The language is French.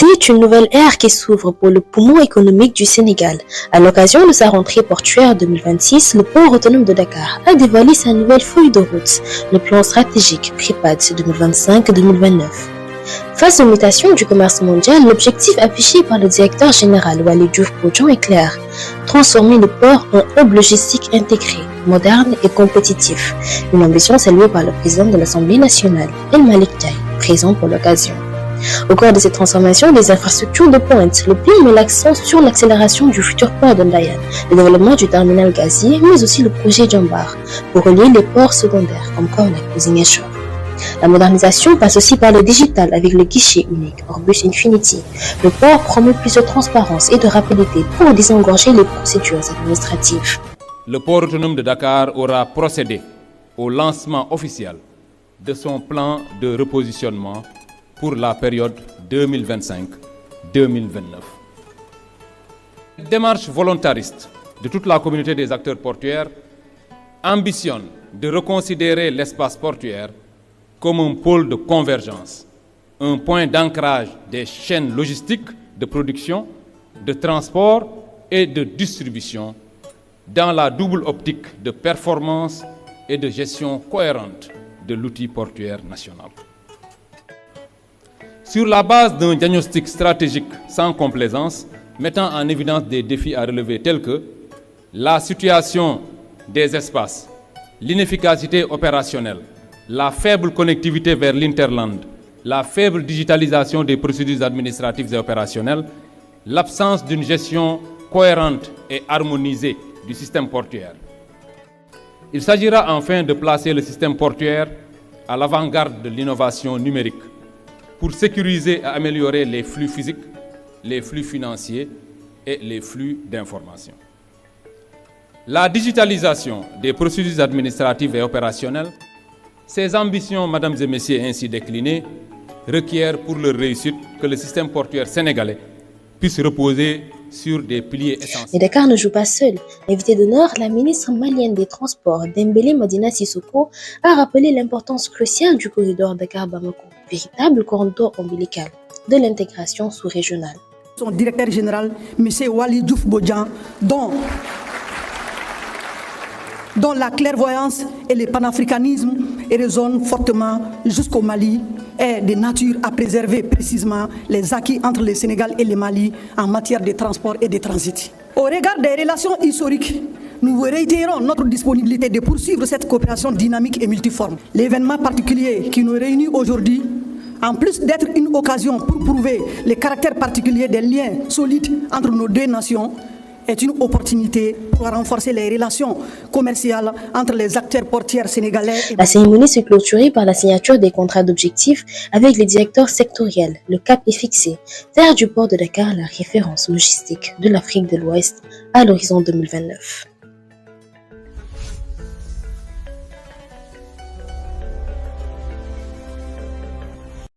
C'est une nouvelle ère qui s'ouvre pour le poumon économique du Sénégal. À l'occasion de sa rentrée portuaire 2026, le port autonome de Dakar a dévoilé sa nouvelle feuille de route, le plan stratégique PRIPAD 2025-2029. Face aux mutations du commerce mondial, l'objectif affiché par le directeur général Waly Diouf Bodian est clair: transformer le port en hub logistique intégré, moderne et compétitif. Une ambition saluée par le président de l'Assemblée nationale, El Malick Ndiaye, présent pour l'occasion. Au cours de cette transformation des infrastructures de pointe, le plan met l'accent sur l'accélération du futur port de Ndayane, le développement du terminal gazier, mais aussi le projet Jambar pour relier les ports secondaires comme Cornac ou Ziguinchor. La modernisation passe aussi par le digital avec le guichet unique Orbus Infinity. Le port promeut plus de transparence et de rapidité pour désengorger les procédures administratives. Le port autonome de Dakar aura procédé au lancement officiel de son plan de repositionnement pour la période 2025-2029. Cette démarche volontariste de toute la communauté des acteurs portuaires ambitionne de reconsidérer l'espace portuaire comme un pôle de convergence, un point d'ancrage des chaînes logistiques de production, de transport et de distribution dans la double optique de performance et de gestion cohérente de l'outil portuaire national. Sur la base d'un diagnostic stratégique sans complaisance, mettant en évidence des défis à relever tels que la situation des espaces, l'inefficacité opérationnelle, la faible connectivité vers l'interland, la faible digitalisation des procédures administratives et opérationnelles, l'absence d'une gestion cohérente et harmonisée du système portuaire. Il s'agira enfin de placer le système portuaire à l'avant-garde de l'innovation numérique pour sécuriser et améliorer les flux physiques, les flux financiers et les flux d'informations. La digitalisation des procédures administratives et opérationnelles, ces ambitions, mesdames et messieurs, ainsi déclinées, requièrent pour leur réussite que le système portuaire sénégalais puisse reposer sur des piliers essentiels. Mais Dakar ne joue pas seul. Invité d'honneur, la ministre malienne des Transports, Dembélé Madina Sissoko, a rappelé l'importance cruciale du corridor Dakar-Bamako, véritable cordon ombilical de l'intégration sous-régionale. Son directeur général, M. Waly Diouf Bodian, dont la clairvoyance et le panafricanisme résonnent fortement jusqu'au Mali, est de nature à préserver précisément les acquis entre le Sénégal et le Mali en matière de transport et de transit. Au regard des relations historiques, nous réitérons notre disponibilité de poursuivre cette coopération dynamique et multiforme. L'événement particulier qui nous réunit aujourd'hui, en plus d'être une occasion pour prouver le caractère particulier des liens solides entre nos deux nations, est une opportunité pour renforcer les relations commerciales entre les acteurs portuaires sénégalais. La cérémonie s'est clôturée par la signature des contrats d'objectifs avec les directeurs sectoriels. Le cap est fixé, faire du port de Dakar la référence logistique de l'Afrique de l'Ouest à l'horizon 2029.